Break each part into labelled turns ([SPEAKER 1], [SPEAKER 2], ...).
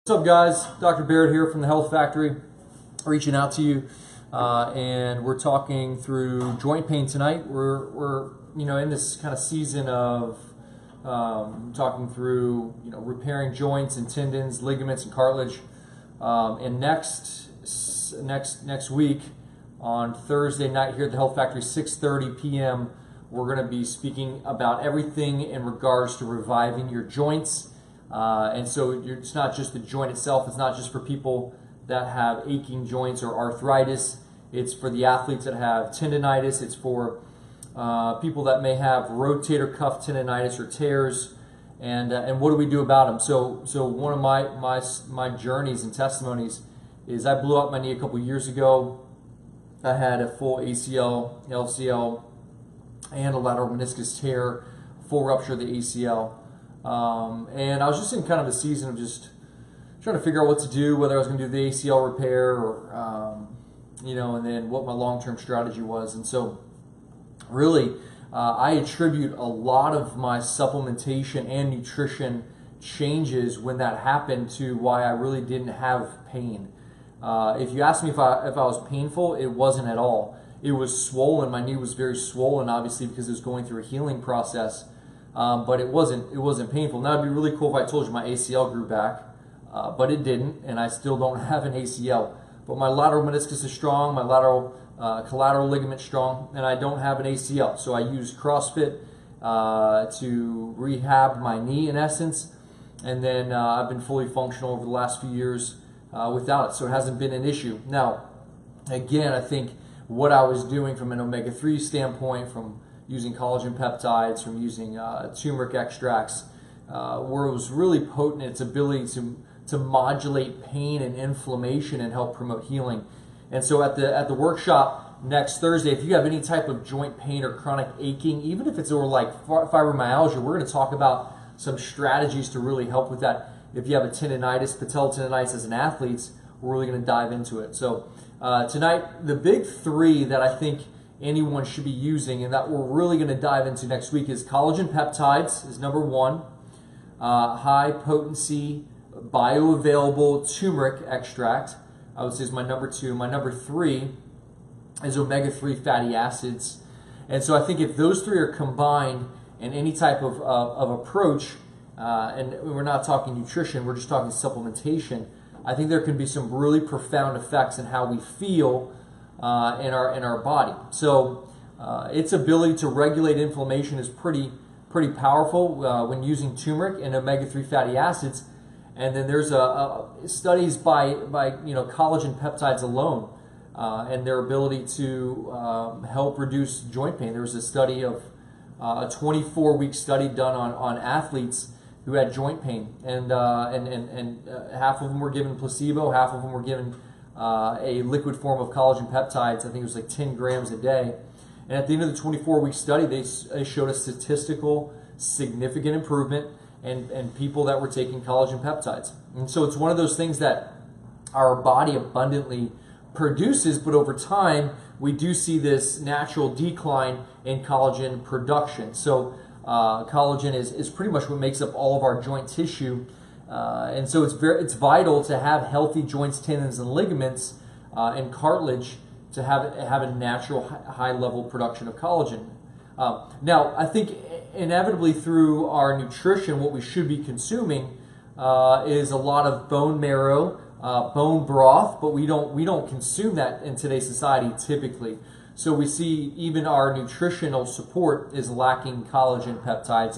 [SPEAKER 1] What's up, guys? Dr. Barrett here from the Health Factory, reaching out to you, and we're talking through joint pain tonight. We're in this kind of season of talking through repairing joints and tendons, ligaments, and cartilage. And next week on Thursday night here at the Health Factory, 6:30 p.m., we're going to be speaking about everything in regards to reviving your joints. And so it's not just the joint itself. It's not just for people that have aching joints or arthritis. It's for the athletes that have tendonitis. It's for people that may have rotator cuff tendonitis or tears. And what do we do about them? So one of my journeys and testimonies is I blew up my knee a couple years ago. I had a full ACL, LCL, and a lateral meniscus tear, full rupture of the ACL. And I was just in kind of a season of just trying to figure out what to do, whether I was going to do the ACL repair or, and then what my long-term strategy was. And so really, I attribute a lot of my supplementation and nutrition changes when that happened to why I really didn't have pain. If you ask me if I was painful, it wasn't at all. It was swollen. My knee was very swollen, obviously, because it was going through a healing process. But it wasn't painful. Now it'd be really cool if I told you my ACL grew back, but it didn't, and I still don't have an ACL. But my lateral meniscus is strong, my lateral collateral ligament strong, and I don't have an ACL. So I use CrossFit to rehab my knee in essence, and then I've been fully functional over the last few years without it. So it hasn't been an issue. Now, again, I think what I was doing from an omega-3 standpoint, from using collagen peptides, from using turmeric extracts, where it was really potent in its ability to modulate pain and inflammation and help promote healing. And so at the workshop next Thursday, if you have any type of joint pain or chronic aching, even if it's like fibromyalgia, we're going to talk about some strategies to really help with that. If you have a tendonitis, patella tendonitis as an athlete, we're really going to dive into it. So tonight, the big three that I think anyone should be using, and that we're really going to dive into next week, is collagen peptides is number one, high potency bioavailable turmeric extract, I would say, is my number two. My number three is omega-3 fatty acids. And so I think if those three are combined in any type of approach, and we're not talking nutrition, we're just talking supplementation, I think there can be some really profound effects in how we feel in our body. So its ability to regulate inflammation is pretty powerful when using turmeric and omega-3 fatty acids. And then there's studies by collagen peptides alone and their ability to help reduce joint pain. There was a study of a 24-week study done on athletes who had joint pain, and half of them were given placebo, half of them were given a liquid form of collagen peptides. I think it was like 10 grams a day. And at the end of the 24-week study, they showed a statistical significant improvement in people that were taking collagen peptides. And so it's one of those things that our body abundantly produces, but over time, we do see this natural decline in collagen production. So collagen is pretty much what makes up all of our joint tissue. And so it's vital to have healthy joints, tendons, and ligaments and cartilage to have a natural high level production of collagen. Now, I think inevitably through our nutrition, what we should be consuming is a lot of bone marrow, bone broth, but we don't consume that in today's society typically. So we see even our nutritional support is lacking collagen peptides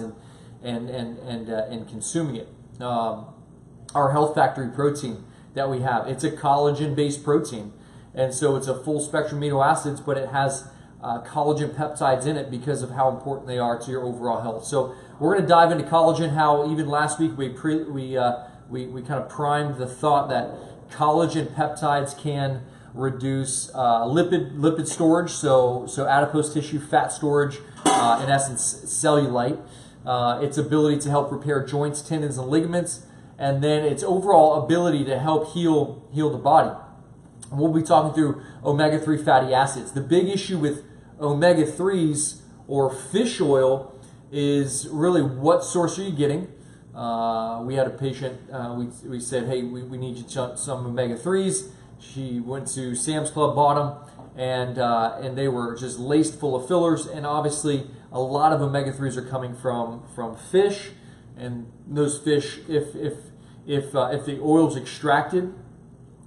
[SPEAKER 1] and consuming it. Our Health Factory protein that we have, it's a collagen-based protein, and so it's a full spectrum amino acids, but it has collagen peptides in it because of how important they are to your overall health. So we're going to dive into collagen. How even last week we kind of primed the thought that collagen peptides can reduce lipid storage, so adipose tissue, fat storage, in essence cellulite. Its ability to help repair joints, tendons, and ligaments, and then its overall ability to help heal the body. And we'll be talking through omega-3 fatty acids. The big issue with omega-3s or fish oil is really what source are you getting? We had a patient, we said, hey, we need you some omega-3s. She went to Sam's Club, bought them, and they were just laced full of fillers. And obviously, a lot of omega-3s are coming from fish, and those fish, if the oil's extracted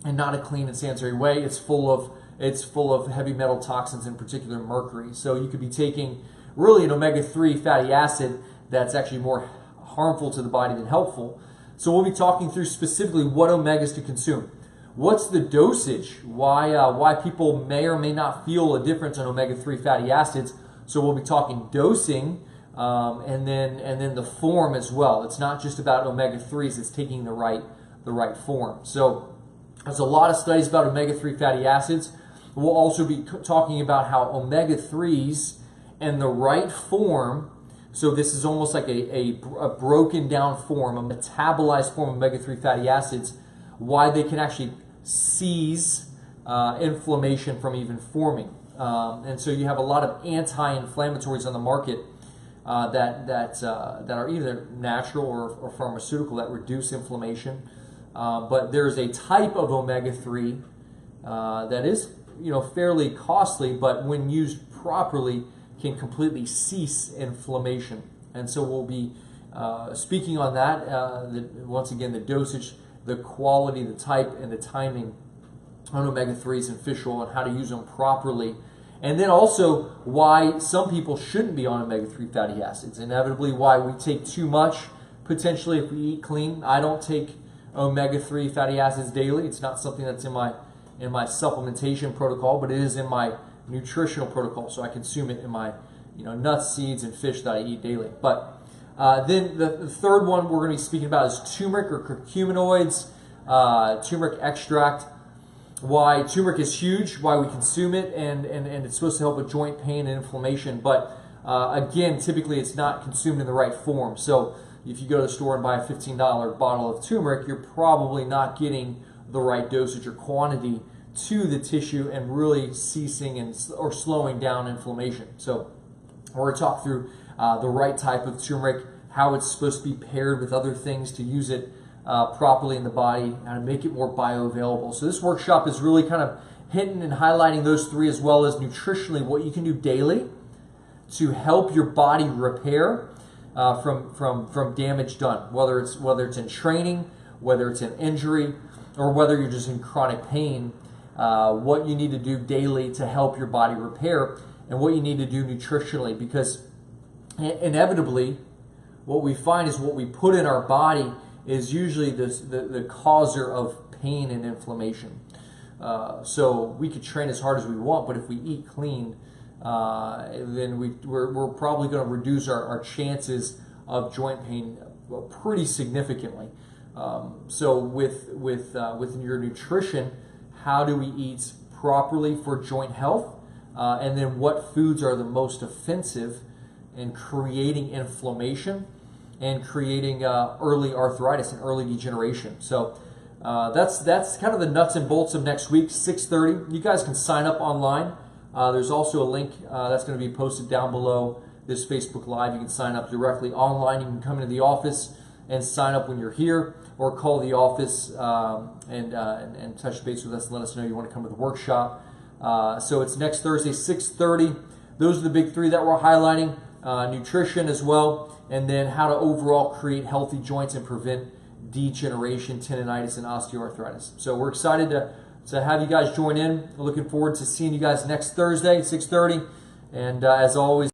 [SPEAKER 1] and not a clean and sanitary way, it's full of heavy metal toxins, in particular mercury. So you could be taking really an omega-3 fatty acid that's actually more harmful to the body than helpful. So we'll be talking through specifically what omegas to consume. What's the dosage? Why people may or may not feel a difference on omega-3 fatty acids. So we'll be talking dosing, and then the form as well. It's not just about omega-3s, it's taking the right form. So there's a lot of studies about omega-3 fatty acids. We'll also be talking about how omega-3s and the right form, so this is almost like a broken down form, a metabolized form of omega-3 fatty acids, why they can actually seize inflammation from even forming. And so you have a lot of anti-inflammatories on the market that are either natural or pharmaceutical that reduce inflammation. But there's a type of omega-3 that is, fairly costly, but when used properly can completely cease inflammation. And so we'll be speaking on that. Once again, the dosage, the quality, the type, and the timing on omega-3s and fish oil, and how to use them properly. And then also why some people shouldn't be on omega-3 fatty acids. Inevitably, why we take too much, potentially, if we eat clean. I don't take omega-3 fatty acids daily. It's not something that's in my supplementation protocol, but it is in my nutritional protocol. So I consume it in my nuts, seeds, and fish that I eat daily. But then the third one we're going to be speaking about is turmeric or curcuminoids, turmeric extract. Why turmeric is huge, why we consume it, and it's supposed to help with joint pain and inflammation. But again, typically it's not consumed in the right form. So if you go to the store and buy a $15 bottle of turmeric, you're probably not getting the right dosage or quantity to the tissue and really ceasing or slowing down inflammation. So we're going to talk through the right type of turmeric, how it's supposed to be paired with other things to use it properly in the body, and to make it more bioavailable. So this workshop is really kind of hitting and highlighting those three, as well as nutritionally what you can do daily to help your body repair from damage done, whether it's in training, whether it's in injury, or whether you're just in chronic pain. What you need to do daily to help your body repair, and what you need to do nutritionally, because inevitably what we find is what we put in our body is usually the causer of pain and inflammation. So we could train as hard as we want, but if we eat clean, then we're probably going to reduce our chances of joint pain pretty significantly. So with your nutrition, how do we eat properly for joint health? And then what foods are the most offensive in creating inflammation and creating early arthritis and early degeneration. So that's kind of the nuts and bolts of next week, 6:30. You guys can sign up online. There's also a link that's going to be posted down below this Facebook Live. You can sign up directly online. You can come into the office and sign up when you're here, or call the office and touch base with us and let us know you want to come to the workshop. So it's next Thursday, 6:30. Those are the big three that we're highlighting. Nutrition as well, and then how to overall create healthy joints and prevent degeneration, tendonitis, and osteoarthritis. So we're excited to have you guys join in. We're looking forward to seeing you guys next Thursday, 6:30. And as always,